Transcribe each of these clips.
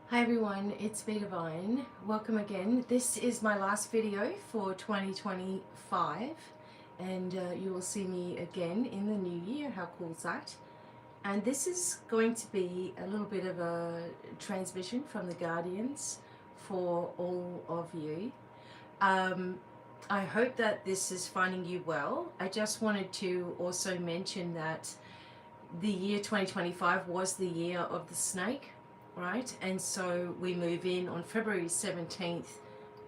Hi everyone, it's BDevine. Welcome again. This is my last video for 2025 and you will see me again in the new year. How cool is that? And this is going to be a little bit of a transmission from the Guardians for all of you. I hope that this is finding you well. I just wanted to also mention that the year 2025 was the year of the snake, right? And so we move in on February 17th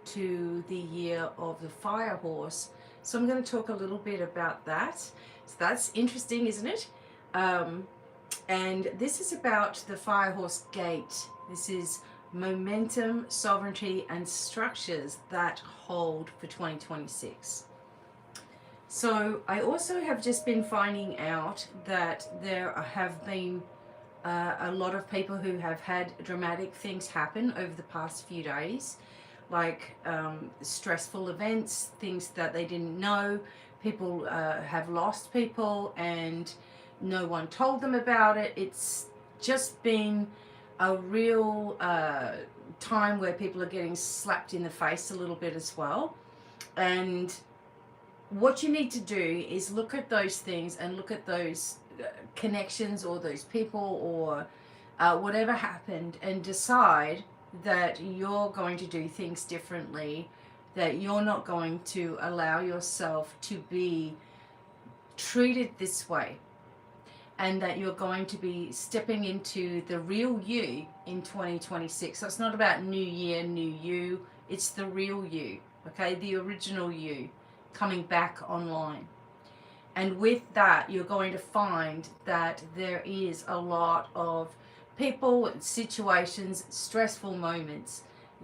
to the year of the fire horse. So I'm going to talk a little bit about that. So that's interesting, isn't it? And this is about the fire horse gate. This is momentum, sovereignty, and structures that hold for 2026. So I also have just been finding out that there have been a lot of people who have had dramatic things happen over the past few days, like stressful events, things that they didn't know. People have lost people and no one told them about it. It's just been a real time where people are getting slapped in the face a little bit as well. And what you need to do is look at those things and look at those connections or those people or whatever happened and decide that you're going to do things differently, that you're not going to allow yourself to be treated this way, and that you're going to be stepping into the real you in 2026. So it's not about new year, new you. It's the real you, okay? The original you coming back online. And with that, you're going to find that there is a lot of people, situations, stressful moments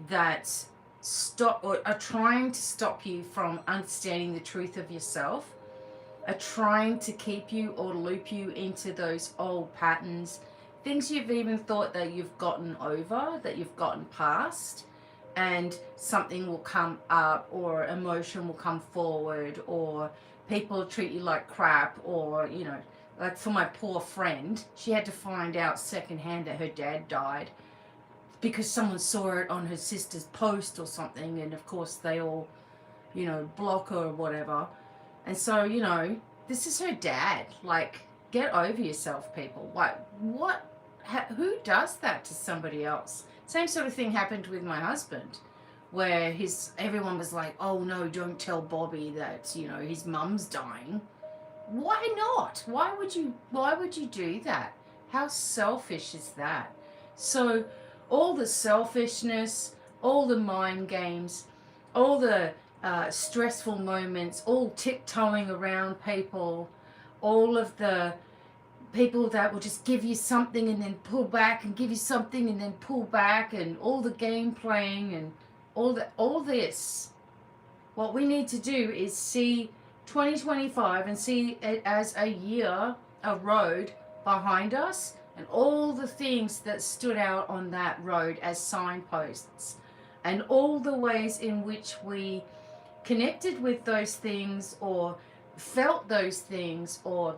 that stop or are trying to stop you from understanding the truth of yourself, are trying to keep you or loop you into those old patterns, things you've even thought that you've gotten over, that you've gotten past, and something will come up or emotion will come forward or people treat you like crap, or like for my poor friend, she had to find out secondhand that her dad died because someone saw it on her sister's post or something, and of course they all block her or whatever. And so this is her dad. Like, get over yourself, people. What who does that to somebody else? Same sort of thing happened with my husband, where everyone was like, oh no, don't tell Bobby that his mum's dying. Why not? Why would you do that? How selfish is that? So all the selfishness, all the mind games, all the stressful moments, all tiptoeing around people, all of the people that will just give you something and then pull back and give you something and then pull back, and all the game playing and all this. What we need to do is see 2025 and see it as a year, a road behind us, and all the things that stood out on that road as signposts, and all the ways in which we connected with those things or felt those things or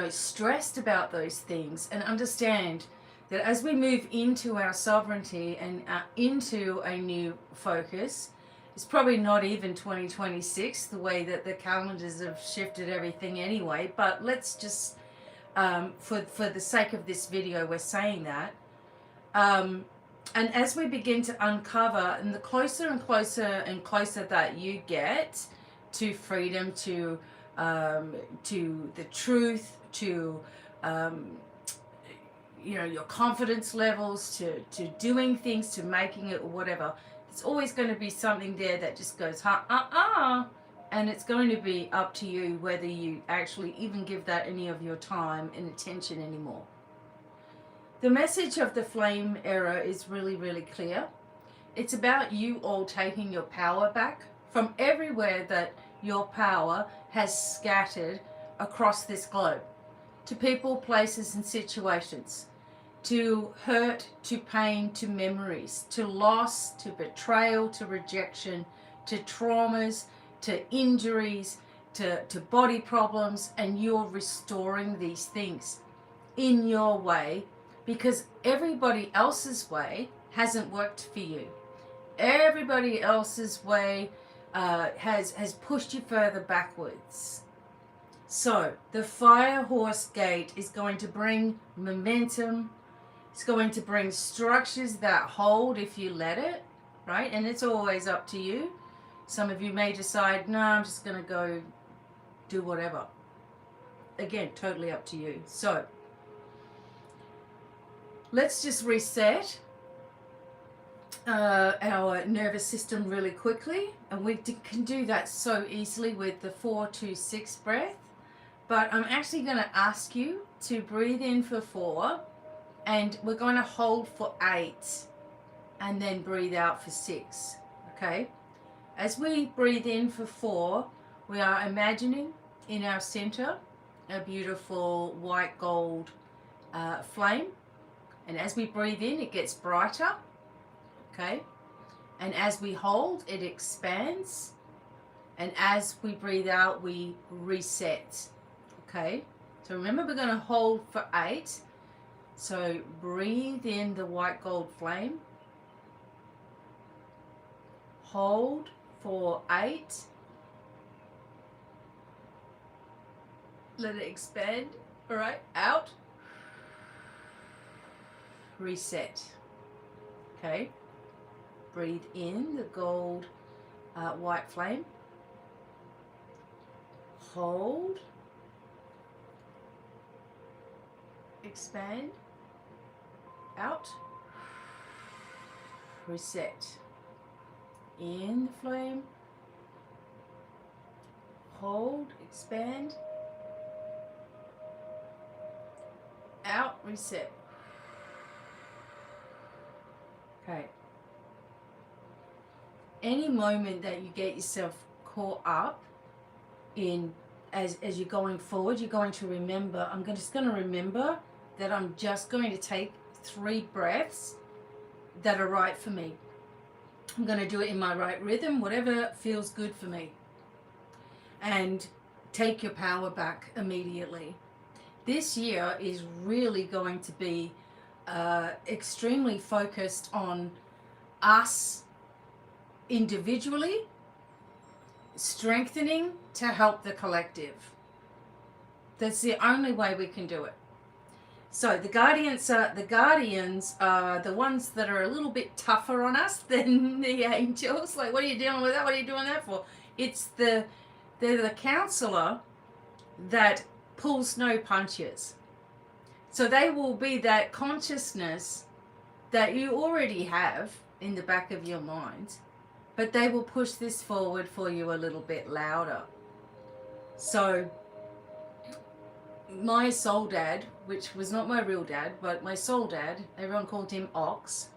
stressed about those things, and understand that as we move into our sovereignty and into a new focus, it's probably not even 2026, the way that the calendars have shifted everything anyway, but let's just for the sake of this video we're saying that, and as we begin to uncover, and the closer and closer and closer that you get to freedom, to the truth, to your confidence levels, to doing things, to making it, or whatever, there's always going to be something there that just goes and it's going to be up to you whether you actually even give that any of your time and attention anymore. The message of the flame era is really, really clear. It's about you all taking your power back from everywhere that your power has scattered across this globe, to people, places, and situations, to hurt, to pain, to memories, to loss, to betrayal, to rejection, to traumas, to injuries, to body problems, and you're restoring these things in your way, because everybody else's way hasn't worked for you. Everybody else's way has pushed you further backwards. So the fire horse gate is going to bring momentum. It's going to bring structures that hold if you let it, right? And it's always up to you. Some of you may decide, no, I'm just going to go do whatever. Again, totally up to you. So let's just reset our nervous system really quickly. And we can do that so easily with the 4-2-6 breath. But I'm actually going to ask you to breathe in for 4. And we're going to hold for 8 and then breathe out for 6, okay? As we breathe in for 4, we are imagining in our center a beautiful white gold flame. And as we breathe in, it gets brighter, okay? And as we hold, it expands. And as we breathe out, we reset, okay? So remember, we're going to hold for 8. So breathe in the white gold flame. Hold for 8. Let it expand. All right, out. Reset. Okay. Breathe in the gold white flame. Hold. Expand. Out. Reset. In the flame. Hold. Expand. Out. Reset. Okay. Any moment that you get yourself caught up in as you're going forward, you're going to remember, just going to remember that I'm just going to take 3 breaths that are right for me. I'm going to do it in my right rhythm, whatever feels good for me. And take your power back immediately. This year is really going to be extremely focused on us individually strengthening to help the collective. That's the only way we can do it. So the guardians are the ones that are a little bit tougher on us than the angels. Like, what are you dealing with that? What are you doing that for? They're the counselor that pulls no punches. So they will be that consciousness that you already have in the back of your mind, but they will push this forward for you a little bit louder. So my soul dad, which was not my real dad, but my soul dad, everyone called him Ox,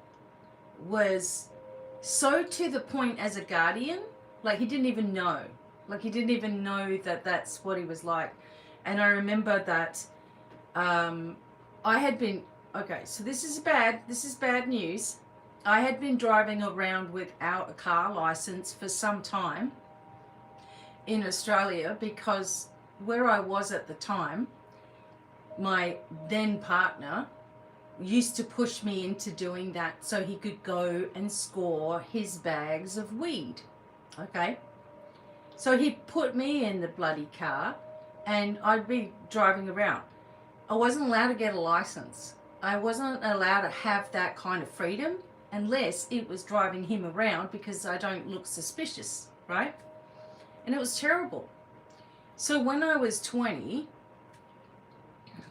was so to the point as a guardian, like he didn't even know. Like he didn't even know that that's what he was like. And I remember that I had been, okay, so this is bad news. I had been driving around without a car license for some time in Australia because where I was at the time, my then partner used to push me into doing that so he could go and score his bags of weed. Okay. So he put me in the bloody car and I'd be driving around. I wasn't allowed to get a license. I wasn't allowed to have that kind of freedom unless it was driving him around because I don't look suspicious, right? And it was terrible. So when I was 20,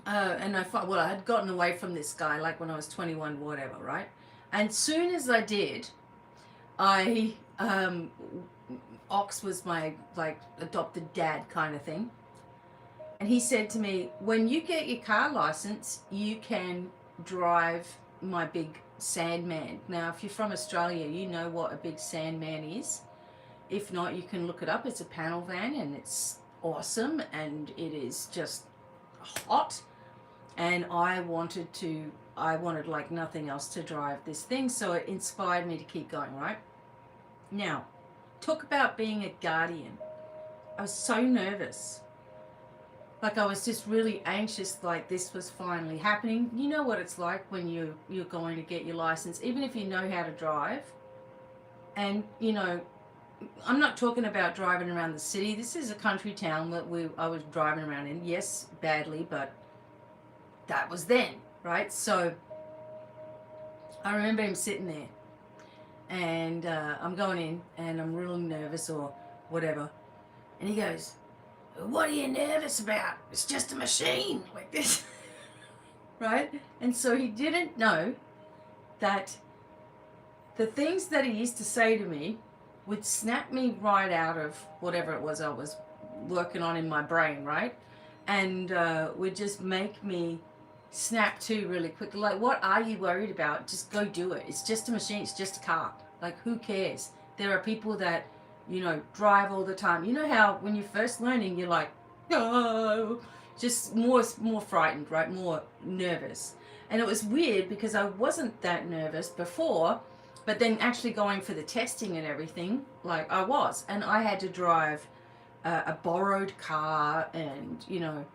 and I had gotten away from this guy like when I was 21, whatever, right? And soon as I did, Ox was my adopted dad kind of thing. And he said to me, when you get your car license, you can drive my big Sandman. Now, if you're from Australia, you know what a big Sandman is. If not, you can look it up. It's a panel van and it's awesome and it is just hot. And I wanted like nothing else to drive this thing. So it inspired me to keep going, right? Now, talk about being a guardian. I was so nervous. Like I was just really anxious, like this was finally happening. You know what it's like when you're going to get your license, even if you know how to drive. And you know, I'm not talking about driving around the city. This is a country town that I was driving around in. Yes, badly, but that was then, right? So I remember him sitting there, and I'm going in, and I'm really nervous or whatever, and he goes, "What are you nervous about? It's just a machine," like this, right? And so he didn't know that the things that he used to say to me would snap me right out of whatever it was I was working on in my brain, right? And would just make me snap to really quickly. Like, what are you worried about? Just go do it. It's just a machine. It's just a car. Like, who cares? There are people that, you know, drive all the time. You know how when you're first learning, you're like, no, just more frightened, right? More nervous. And it was weird because I wasn't that nervous before, but then actually going for the testing and everything, like I was. And I had to drive a borrowed car, and, you know,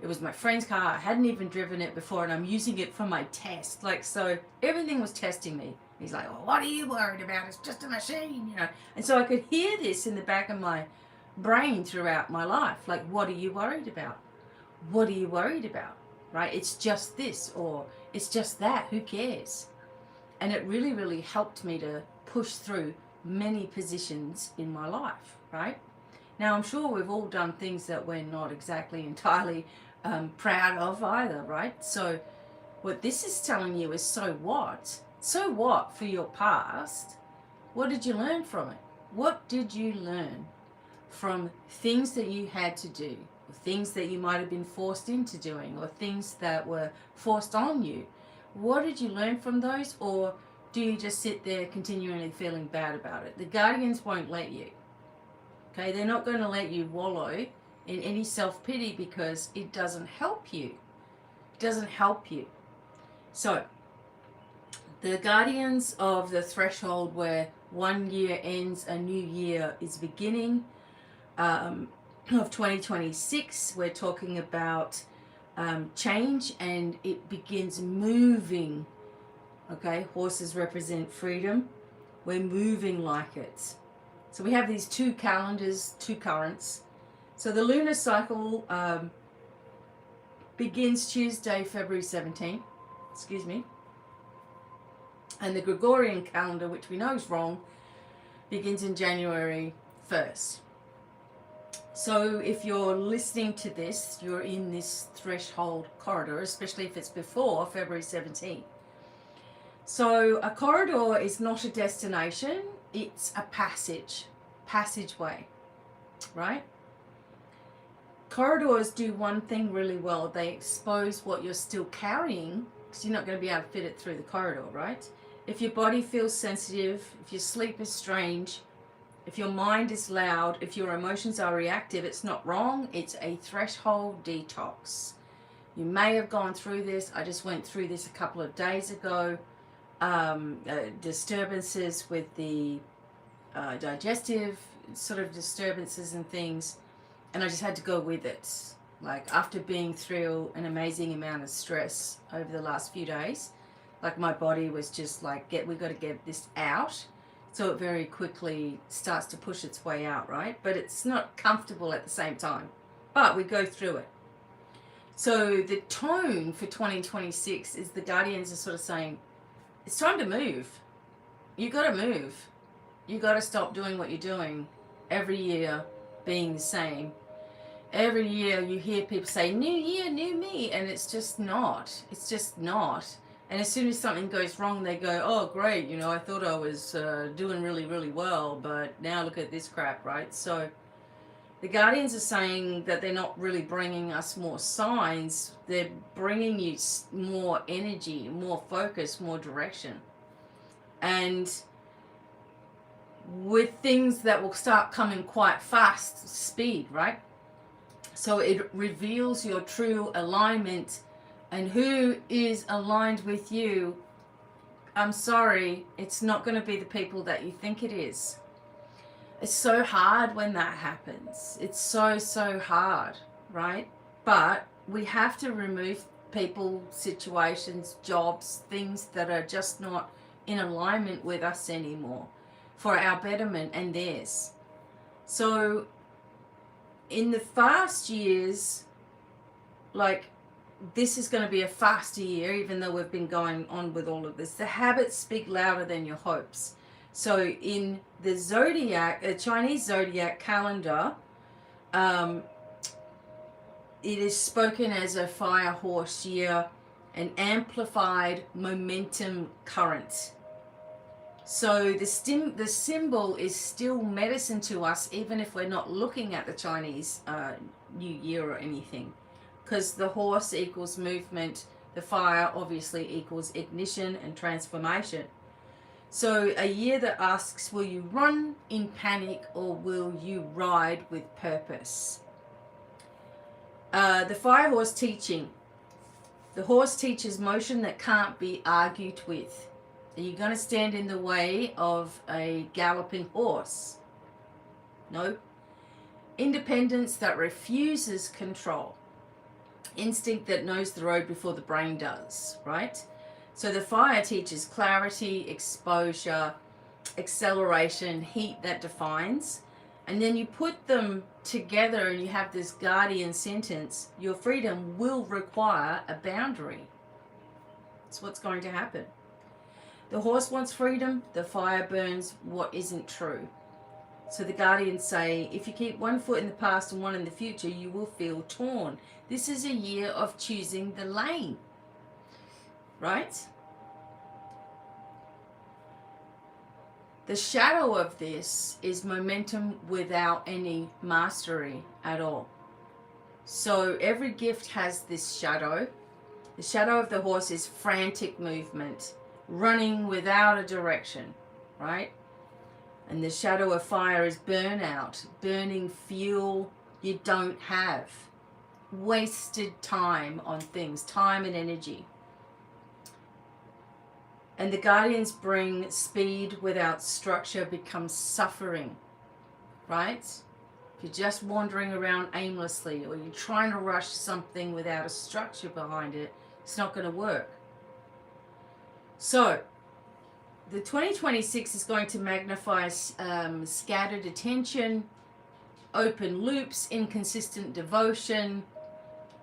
it was my friend's car. I hadn't even driven it before, and I'm using it for my test. Like, so everything was testing me. He's like, "Well, what are you worried about? It's just a machine," you know. And so I could hear this in the back of my brain throughout my life. Like, what are you worried about? What are you worried about? Right? It's just this, or it's just that. Who cares? And it really, really helped me to push through many positions in my life, right? Now, I'm sure we've all done things that we're not exactly entirely proud of either, right? So what this is telling you is, so what? So what for your past? What did you learn from it? What did you learn from things that you had to do, or things that you might have been forced into doing, or things that were forced on you? What did you learn from those, or do you just sit there continually feeling bad about it? The guardians won't let you. Okay, they're not going to let you wallow in any self-pity because it doesn't help you. It doesn't help you. So, the guardians of the threshold where 1 year ends, a new year is beginning, of 2026, we're talking about change, and it begins moving. Okay, horses represent freedom. We're moving like it. So we have these two calendars, two currents. So the lunar cycle begins Tuesday, February 17th. Excuse me. And the Gregorian calendar, which we know is wrong, begins in January 1st. So if you're listening to this, you're in this threshold corridor, especially if it's before February 17th. So a corridor is not a destination, it's a passageway, right? Corridors do one thing really well. They expose what you're still carrying, because you're not going to be able to fit it through the corridor, right? If your body feels sensitive, if your sleep is strange, if your mind is loud, if your emotions are reactive, it's not wrong. It's a threshold detox. You may have gone through this. I just went through this a couple of days ago. Disturbances with the digestive sort of disturbances and things. And I just had to go with it. Like, after being through an amazing amount of stress over the last few days, like, my body was just like, we've got to get this out. So it very quickly starts to push its way out, right? But it's not comfortable at the same time. But we go through it. So the tone for 2026 is the guardians are sort of saying, it's time to move. You got to move. You got to stop doing what you're doing every year, being the same. Every year you hear people say, new year, new me, and it's just not. It's just not. And as soon as something goes wrong, they go, oh, great, you know, I thought I was doing really, really well, but now look at this crap, right? So the guardians are saying that they're not really bringing us more signs. They're bringing you more energy, more focus, more direction. And with things that will start coming quite fast speed, right? So it reveals your true alignment and who is aligned with you. I'm sorry, it's not going to be the people that you think it is. It's so hard when that happens. It's so hard, right? But we have to remove people, situations, jobs, things that are just not in alignment with us anymore for our betterment and theirs. So in the fast years, like, this is going to be a faster year, even though we've been going on with all of this. The habits speak louder than your hopes. So in the zodiac, Chinese zodiac calendar, it is spoken as a fire horse year, an amplified momentum current. So the symbol is still medicine to us, even if we're not looking at the Chinese New Year or anything. Because the horse equals movement, the fire obviously equals ignition and transformation. So a year that asks, will you run in panic or will you ride with purpose? The fire horse teaching. The horse teaches motion that can't be argued with. Are you going to stand in the way of a galloping horse? No. Independence that refuses control. Instinct that knows the road before the brain does, right? So the fire teaches clarity, exposure, acceleration, heat that defines. And then you put them together and you have this guardian sentence. Your freedom will require a boundary. That's what's going to happen. The horse wants freedom. The fire burns what isn't true. So the guardians say, if you keep one foot in the past and one in the future, you will feel torn. This is a year of choosing the lane, right? The shadow of this is momentum without any mastery at all. So every gift has this shadow. The shadow of the horse is frantic movement, running without a direction, right? And the shadow of fire is burnout, burning fuel you don't have. Wasted time on things, time and energy. And the guardians bring speed without structure becomes suffering, right? If you're just wandering around aimlessly or you're trying to rush something without a structure behind it, it's not going to work. So, the 2026 is going to magnify scattered attention, open loops, inconsistent devotion,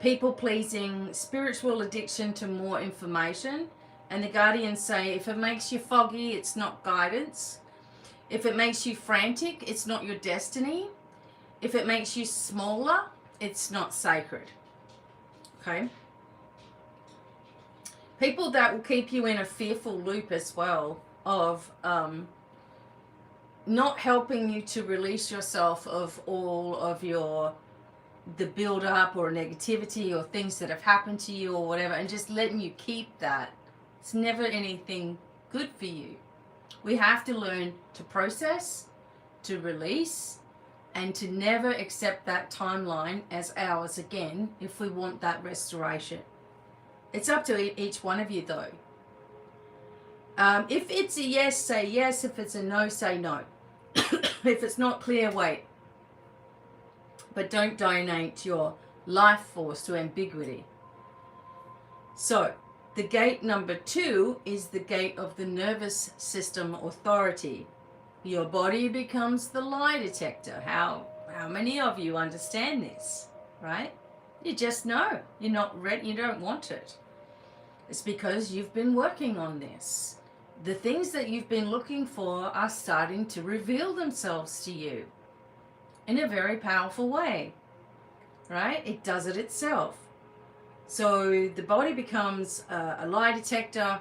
people-pleasing, spiritual addiction to more information. And the guardians say, if it makes you foggy, it's not guidance. If it makes you frantic, it's not your destiny. If it makes you smaller, it's not sacred. Okay? People that will keep you in a fearful loop as well of not helping you to release yourself of all of the build up or negativity or things that have happened to you or whatever, and just letting you keep that. It's never anything good for you. We have to learn to process, to release, and to never accept that timeline as ours again if we want that restoration. It's up to each one of you though. If it's a yes, say yes. If it's a no, say no. If it's not clear, wait. But don't donate your life force to ambiguity. So, the gate number 2 is the gate of the nervous system authority. Your body becomes the lie detector. How many of you understand this, right? You just know. You're not ready. You don't want it. It's because you've been working on this. The things that you've been looking for are starting to reveal themselves to you in a very powerful way, right? It does it itself. So the body becomes a lie detector.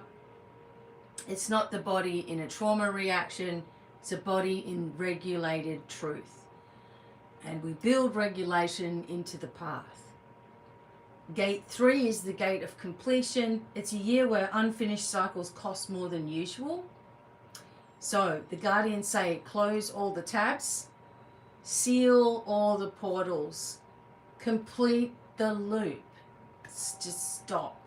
It's not the body in a trauma reaction. It's a body in regulated truth. And we build regulation into the path. Gate 3 is the gate of completion. It's a year where unfinished cycles cost more than usual. So the guardians say, close all the tabs, seal all the portals, complete the loop. Just stop.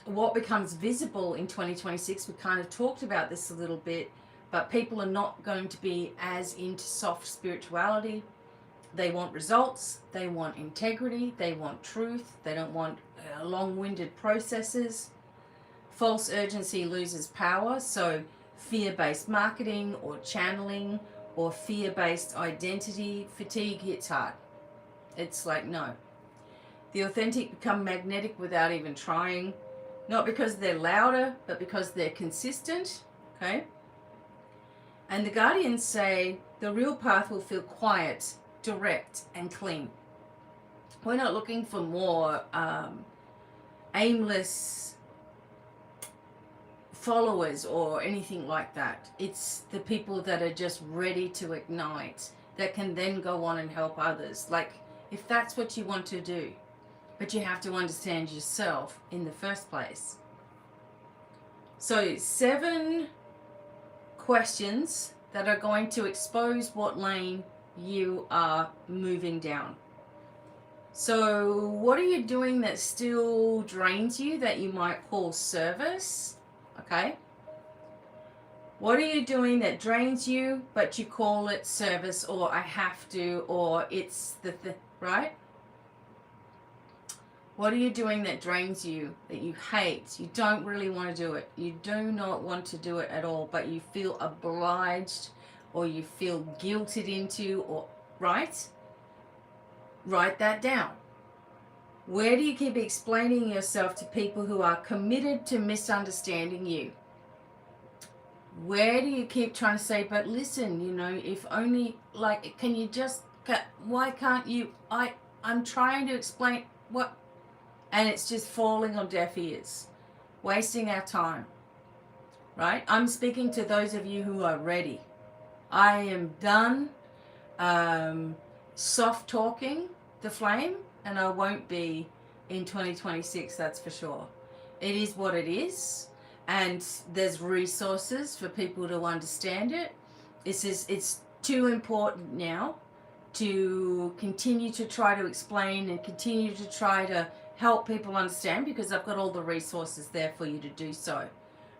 What becomes visible in 2026, we kind of talked about this a little bit, but people are not going to be as into soft spirituality. They want results, they want integrity, they want truth, they don't want long-winded processes. False urgency loses power, so fear-based marketing or channeling or fear-based identity fatigue hits hard. It's like, no. The authentic become magnetic without even trying, not because they're louder, but because they're consistent, okay? And the guardians say the real path will feel quiet, direct, and clean. We're not looking for more aimless followers or anything like that. It's the people that are just ready to ignite, that can then go on and help others. Like, if that's what you want to do, but you have to understand yourself in the first place. So 7 questions that are going to expose what lane you are moving down. So what are you doing that still drains you, that you might call service? Okay. What are you doing that drains you, but you call it service, or I have to, or it's right? What are you doing that drains you, that you hate? You don't really want to do it. You do not want to do it at all, but you feel obliged, or you feel guilted into, or, right? Write that down. Where do you keep explaining yourself to people who are committed to misunderstanding you? Where do you keep trying to say, but listen, you know, if only, like, can you just, why can't you, I'm trying to explain what, and it's just falling on deaf ears, wasting our time, right? I'm speaking to those of you who are ready. I am done soft talking the flame, and I won't be in 2026, that's for sure. It is what it is, and there's resources for people to understand it. It's too important now to continue to try to explain and continue to try to help people understand, because I've got all the resources there for you to do so.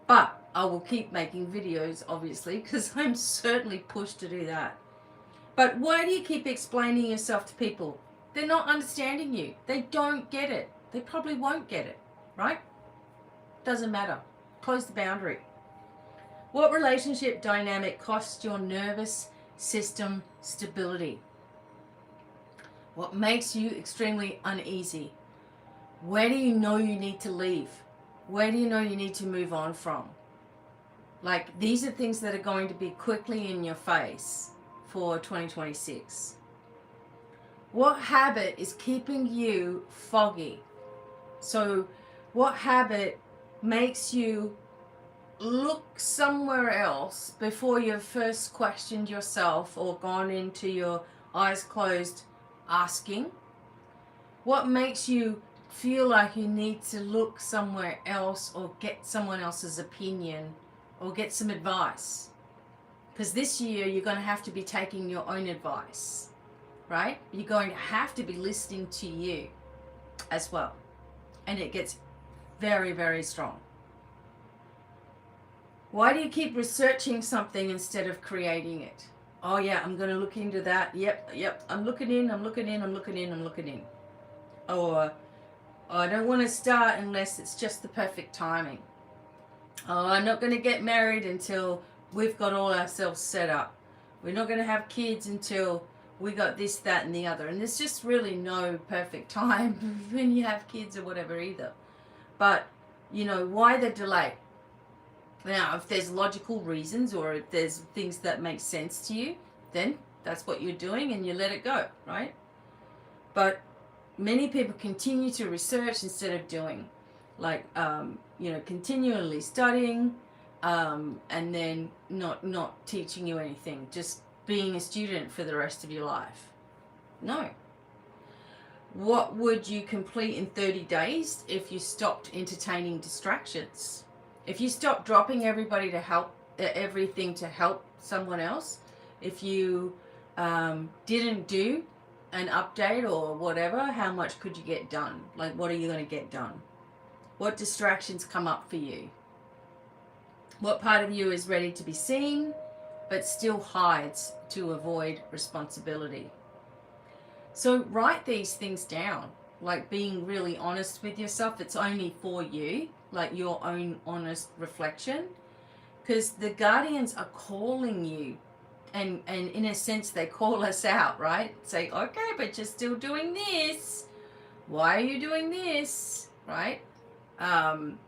But I will keep making videos, obviously, because I'm certainly pushed to do that. But why do you keep explaining yourself to people? They're not understanding you. They don't get it. They probably won't get it, right? Doesn't matter. Close the boundary. What relationship dynamic costs your nervous system stability? What makes you extremely uneasy? Where do you know you need to leave? Where do you know you need to move on from? Like, these are things that are going to be quickly in your face for 2026. What habit is keeping you foggy? So what habit makes you look somewhere else before you've first questioned yourself or gone into your eyes closed asking? What makes you feel like you need to look somewhere else or get someone else's opinion or get some advice? Because this year you're going to have to be taking your own advice, right? You're going to have to be listening to you as well. And it gets very, very strong. Why do you keep researching something instead of creating it? Oh yeah, I'm going to look into that. Yep. I'm looking in. Or, oh, I don't want to start unless it's just the perfect timing. Oh, I'm not going to get married until we've got all ourselves set up. We're not going to have kids until we got this, that, and the other. And there's just really no perfect time when you have kids or whatever either. But, you know, why the delay? Now, if there's logical reasons or if there's things that make sense to you, then that's what you're doing and you let it go, right? But many people continue to research instead of doing. Like, you know, continually studying and then not teaching you anything. Just being a student for the rest of your life. No. What would you complete in 30 days if you stopped entertaining distractions? If you stopped dropping everything to help someone else, if you didn't do an update or whatever, how much could you get done? Like, what are you going to get done? What distractions come up for you? What part of you is ready to be seen but still hides to avoid responsibility? So write these things down, like being really honest with yourself. It's only for you, like your own honest reflection, because the guardians are calling you, and in a sense they call us out, right? Say, okay, but you're still doing this. Why are you doing this, right? And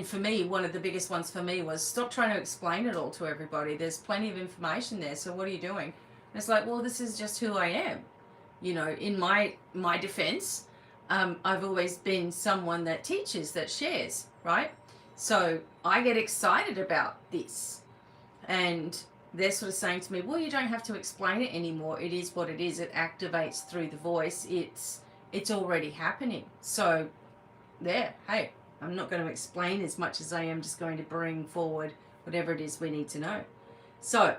for me, one of the biggest ones for me was stop trying to explain it all to everybody. There's plenty of information there, so what are you doing? And it's like, well, this is just who I am. You know, in my defense, I've always been someone that teaches, that shares, right? So I get excited about this. And they're sort of saying to me, well, you don't have to explain it anymore. It is what it is. It activates through the voice. It's already happening. So there, hey, I'm not going to explain as much as I am just going to bring forward whatever it is we need to know. So,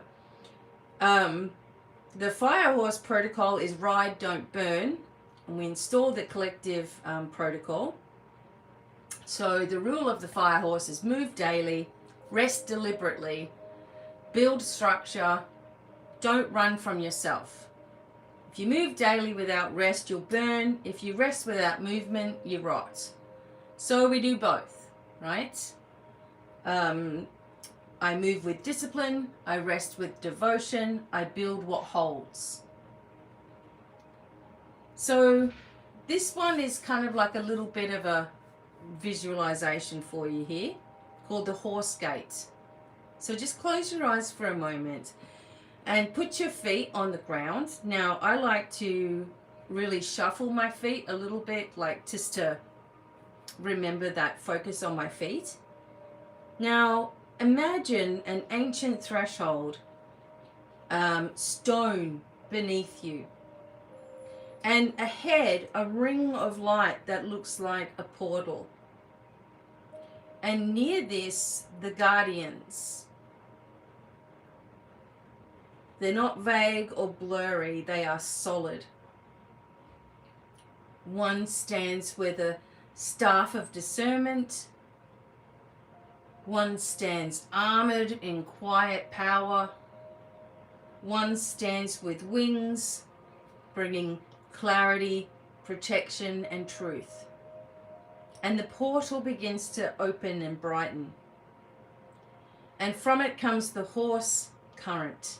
the Fire Horse protocol is ride, don't burn. And we install the collective protocol. So the rule of the Fire Horse is move daily, rest deliberately, build structure, don't run from yourself. If you move daily without rest, you'll burn. If you rest without movement, you rot. So we do both, right? I move with discipline, I rest with devotion, I build what holds. So this one is kind of like a little bit of a visualization for you here, called the horse gate. So just close your eyes for a moment and put your feet on the ground. Now I like to really shuffle my feet a little bit, like just to remember that focus on my feet. Now imagine an ancient threshold, stone beneath you, and ahead a ring of light that looks like a portal. And near this, the guardians. They're not vague or blurry, they are solid. One stands with a staff of discernment. One stands armored in quiet power. One stands with wings, bringing clarity, protection, and truth. And the portal begins to open and brighten. And from it comes the horse current.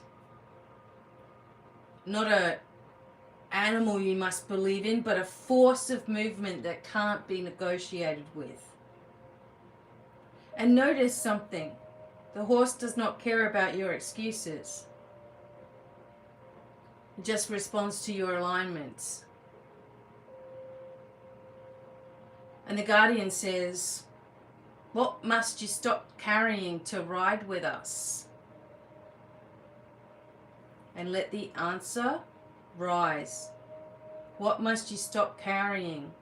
Not a animal you must believe in, but a force of movement that can't be negotiated with. And notice something. The horse does not care about your excuses. It just responds to your alignments. And the guardian says, what must you stop carrying to ride with us? And let the answer rise. What must you stop carrying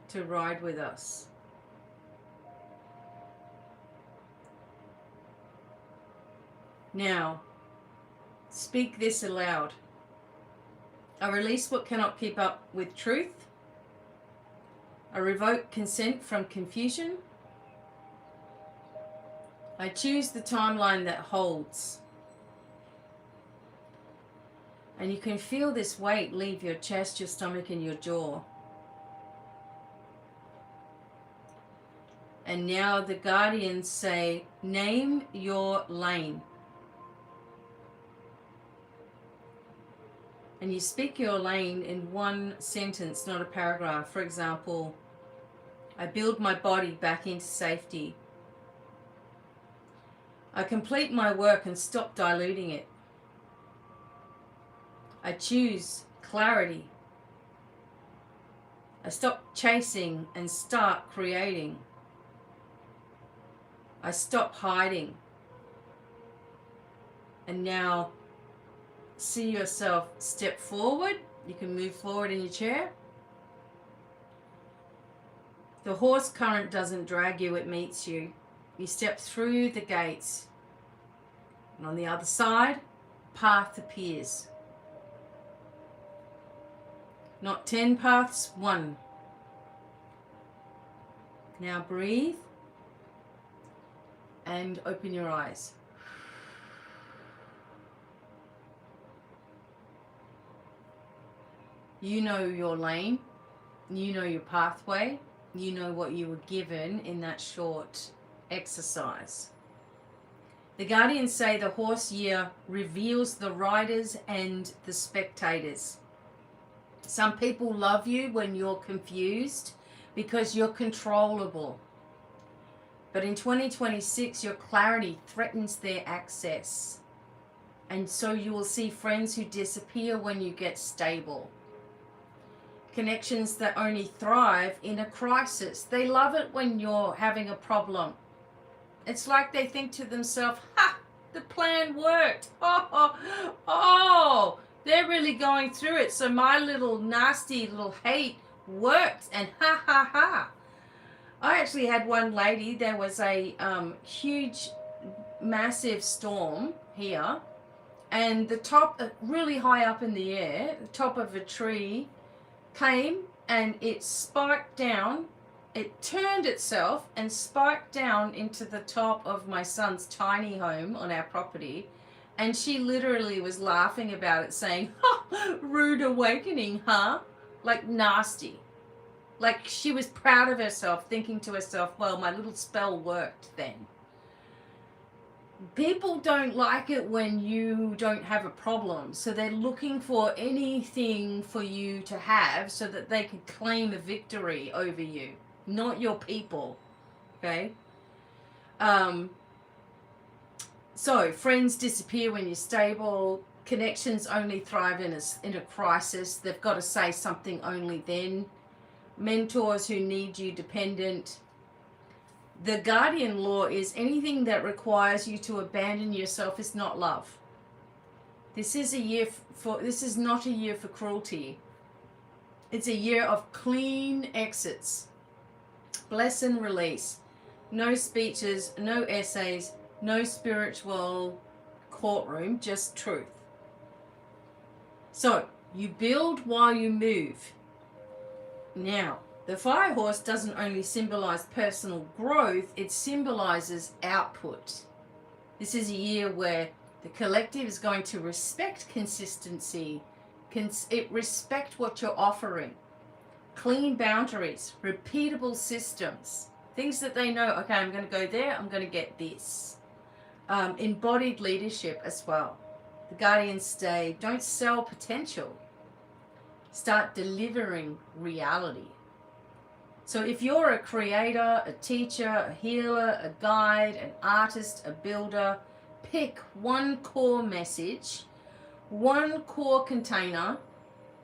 to ride with us? Now, speak this aloud. I release what cannot keep up with truth. I revoke consent from confusion. I choose the timeline that holds. And you can feel this weight leave your chest, your stomach, and your jaw. And now the guardians say, name your lane. And you speak your lane in one sentence, not a paragraph. For example, I build my body back into safety. I complete my work and stop diluting it. I choose clarity. I stop chasing and start creating. I stop hiding. And now see yourself step forward. You can move forward in your chair. The horse current doesn't drag you, it meets you. You step through the gates. And on the other side, path appears. Not 10 paths, one. Now breathe and open your eyes. You know your lane, you know your pathway, you know what you were given in that short exercise. The Guardians say the horse year reveals the riders and the spectators. Some people love you when you're confused because you're controllable. But in 2026, your clarity threatens their access. And so you will see friends who disappear when you get stable. Connections that only thrive in a crisis. They love it when you're having a problem. It's like they think to themselves, ha, the plan worked. Oh, they're really going through it. So my little nasty little hate worked, and ha, ha, ha. I actually had one lady, there was a huge, massive storm here, and the top, really high up in the air, the top of a tree came and it spiked down. It turned itself and spiked down into the top of my son's tiny home on our property. And she literally was laughing about it, saying, oh, rude awakening, huh? Like nasty. Like she was proud of herself, thinking to herself, well, my little spell worked then. People don't like it when you don't have a problem, so they're looking for anything for you to have so that they can claim a victory over you, not your people. Okay? So friends disappear when you're stable. Connections only thrive in a crisis. They've got to say something only then. Mentors who need you dependent. The guardian law is anything that requires you to abandon yourself is not love. This is not a year for cruelty. It's a year of clean exits. Bless and release. No speeches, no essays, no spiritual courtroom, just truth. So, you build while you move. Now, the fire horse doesn't only symbolize personal growth, it symbolizes output. This is a year where the collective is going to respect consistency, respect what you're offering, clean boundaries, repeatable systems, things that they know, okay, I'm going to go there, I'm going to get this. Embodied leadership as well. The guardians say, don't sell potential. Start delivering reality. So if you're a creator, a teacher, a healer, a guide, an artist, a builder, pick one core message, one core container,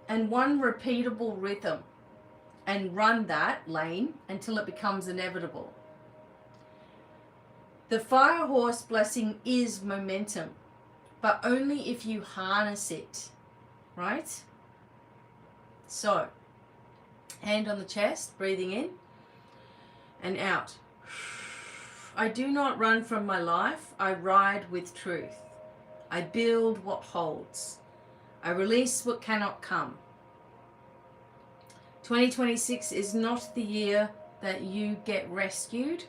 and one repeatable rhythm, and run that lane until it becomes inevitable. The fire horse blessing is momentum, but only if you harness it, right? So, hand on the chest, breathing in and out. I do not run from my life. I ride with truth. I build what holds. I release what cannot come. 2026 is not the year that you get rescued.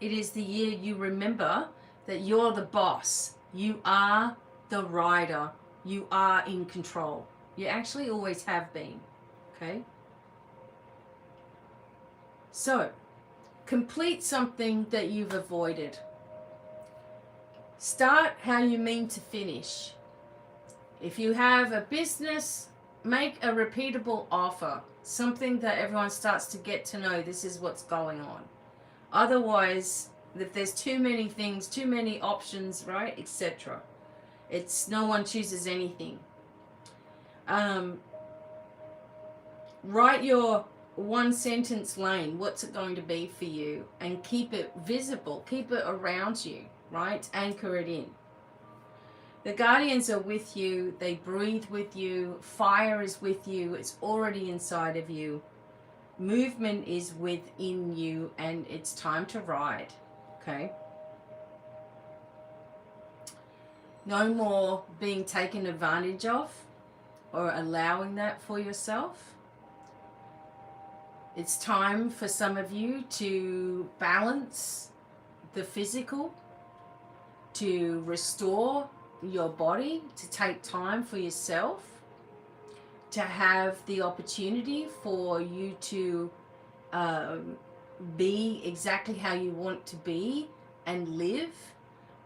It is the year you remember that you're the boss. You are the rider. You are in control. You actually always have been. Okay? So, complete something that you've avoided. Start how you mean to finish. If you have a business, make a repeatable offer. Something that everyone starts to get to know this is what's going on. Otherwise, if there's too many things, too many options, right, etc., it's no one chooses anything. Write your one sentence lane, what's it going to be for you, and keep it visible, keep it around you, right? Anchor it in. The guardians are with you, they breathe with you, fire is with you, it's already inside of you, movement is within you, and it's time to ride. Okay? No more being taken advantage of or allowing that for yourself. It's time for some of you to balance the physical, to restore your body, to take time for yourself, to have the opportunity for you to be exactly how you want to be and live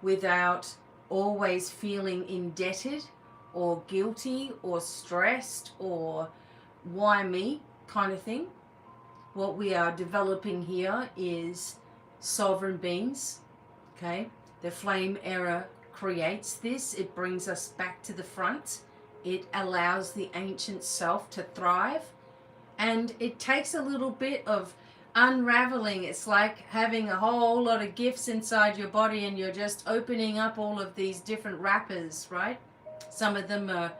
without always feeling indebted or guilty or stressed or why me kind of thing. What we are developing here is sovereign beings, okay? The flame era creates this. It brings us back to the front. It allows the ancient self to thrive. And it takes a little bit of unraveling. It's like having a whole lot of gifts inside your body and you're just opening up all of these different wrappers, right? Some of them are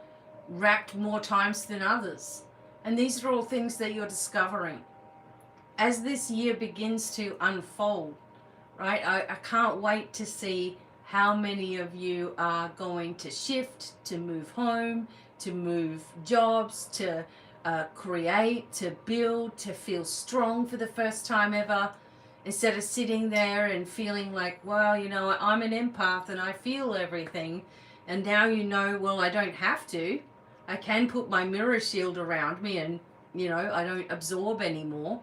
wrapped more times than others. And these are all things that you're discovering. As this year begins to unfold, right? I can't wait to see how many of you are going to shift, to move home, to move jobs, to create, to build, to feel strong for the first time ever, instead of sitting there and feeling like, well, you know, I'm an empath and I feel everything. And now you know, well, I don't have to. I can put my mirror shield around me and, you know, I don't absorb anymore.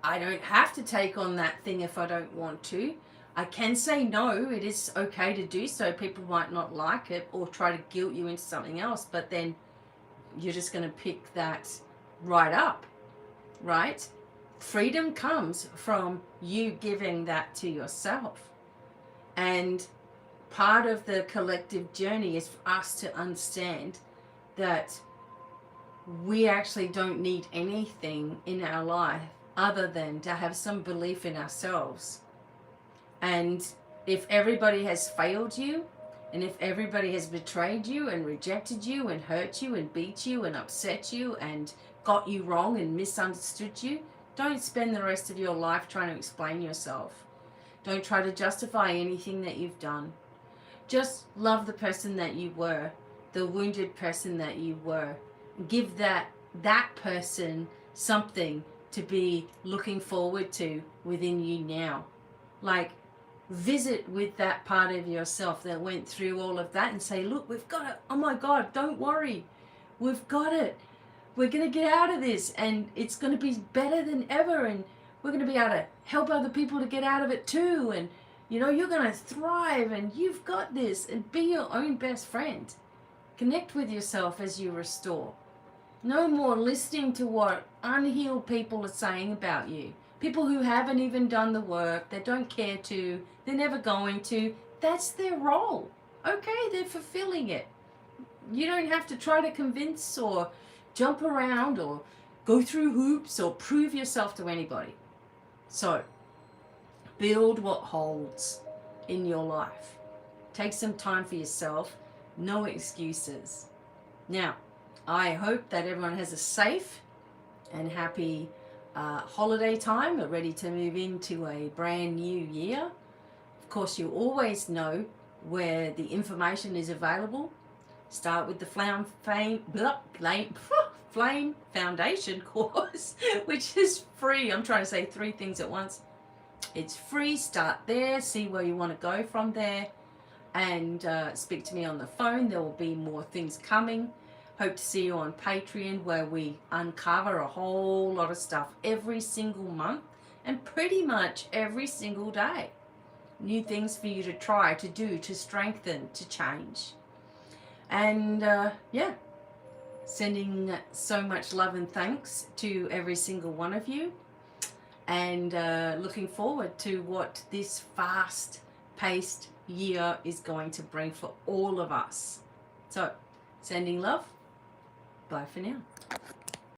I don't have to take on that thing if I don't want to. I can say no. It is okay to do so. People might not like it or try to guilt you into something else, but then you're just going to pick that right up, right? Freedom comes from you giving that to yourself. And part of the collective journey is for us to understand that we actually don't need anything in our life other than to have some belief in ourselves. And if everybody has failed you, and if everybody has betrayed you and rejected you and hurt you and beat you and upset you and got you wrong and misunderstood you, don't spend the rest of your life trying to explain yourself. Don't try to justify anything that you've done. Just love the person that you were, the wounded person that you were. Give that person something to be looking forward to within you now. Like, visit with that part of yourself that went through all of that and say, look, we've got it. Oh my God, don't worry. We've got it. We're going to get out of this and it's going to be better than ever. And we're going to be able to help other people to get out of it too. And, you know, you're going to thrive and you've got this, and be your own best friend. Connect with yourself as you restore. No more listening to what unhealed people are saying about you. People who haven't even done the work, they don't care to, they're never going to. That's their role. Okay, they're fulfilling it. You don't have to try to convince or jump around or go through hoops or prove yourself to anybody. So, build what holds in your life. Take some time for yourself. No excuses. Now, I hope that everyone has a safe and happy holiday time, ready to move into a brand new year. Of course, you always know where the information is available. Start with the Flame Foundation course, which is free. I'm trying to say 3 things at once. It's free. Start there. See where you want to go from there. And speak to me on the phone. There will be more things coming. Hope to see you on Patreon, where we uncover a whole lot of stuff every single month and pretty much every single day. New things for you to try, to do, to strengthen, to change. And yeah, sending so much love and thanks to every single one of you. And looking forward to what this fast-paced year is going to bring for all of us. So, sending love. Bye for now.